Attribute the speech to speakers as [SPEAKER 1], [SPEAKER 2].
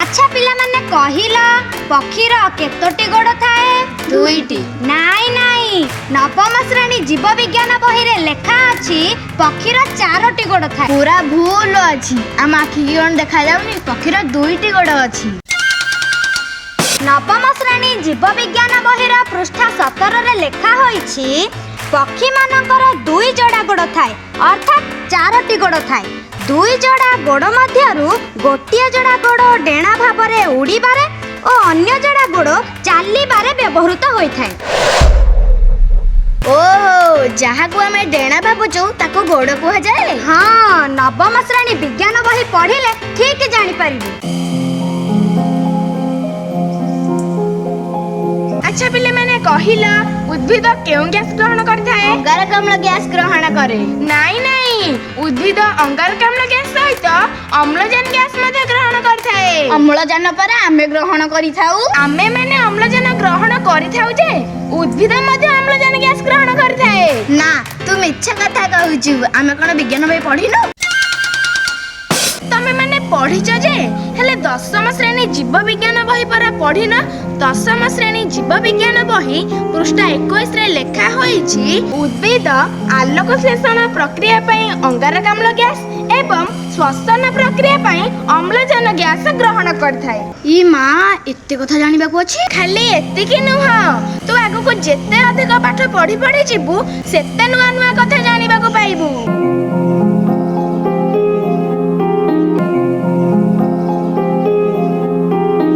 [SPEAKER 1] अच्छा पिला माने कहिला पक्षीर केतोटी गोड़ थाए?
[SPEAKER 2] दुईटी।
[SPEAKER 1] नाई नाई नवम श्रेणी जीव विज्ञान बही रे लेखा अछि पक्षीर 4टी गोड़ थाए।
[SPEAKER 2] पूरा भूल अछि। आम आखि कौन देखा जाउनी पक्षीर दुईटी गोड़ अछि।
[SPEAKER 1] नवम श्रेणी जीव विज्ञान बही रे पृष्ठा 17 रे लेखा होईछि पक्षी मानकर 2 जोड़ा गोड़ थाए अर्थात 4टी गोड़ थाए। 2 जोड़ा गोड़ मध्यरु गोटिए जोड़ा गोड़ डेणा भाबरे उड़ीबारे और अन्य जोड़ा गोड़ चालीबारे व्यवहृत होइथाए।
[SPEAKER 2] ओहो जहाँ को आमे डेणा भाबुचु ताको गोड़ कुहा जाए।
[SPEAKER 1] हाँ नवम श्रेणी विज्ञान बही पढ़िले ठीक जानि पारिबे।
[SPEAKER 3] अच्छा पिले मैंने कहिला उद्भिद केउ गैस ग्रहण करथाए?
[SPEAKER 2] अंगारकाम्ल गैस ग्रहण करे।
[SPEAKER 3] नाई नाई उद्भिद अंगारकाम्ल गैस सहित अम्लजान गैस मध्ये ग्रहण करथाए।
[SPEAKER 2] अम्लजान पर आमे ग्रहण करिथाउ।
[SPEAKER 3] आमे माने अम्लजान ग्रहण करिथाउ जे उद्भिद मध्ये अम्लजान गैस ग्रहण करथाए।
[SPEAKER 2] ना तू मिच्छा कथा कहूचु आमे कोन विज्ञान बही पढ़िनु?
[SPEAKER 3] तमे माने पढ़िଛ जे हेले दशम श्रेणी जीव विज्ञान बही पर पढ़िन। दशम श्रेणी जीव विज्ञान बही पृष्ठ 21 रे लेखा होईछि उद्भिद आलोक श्लेषण प्रक्रिया पई अंगारकाम्ल गैस एवं श्वसन प्रक्रिया पई अम्लजान गैस ग्रहण करथाए।
[SPEAKER 2] ई मां एते कथा जानिबाकू अछि?
[SPEAKER 3] खाली एतिकी नुह तू आगको जेते अधिक पाठ पढ़ी पढ़ी जिबु सेते नुआ नुआ कथा जानिबाकू पाइबु।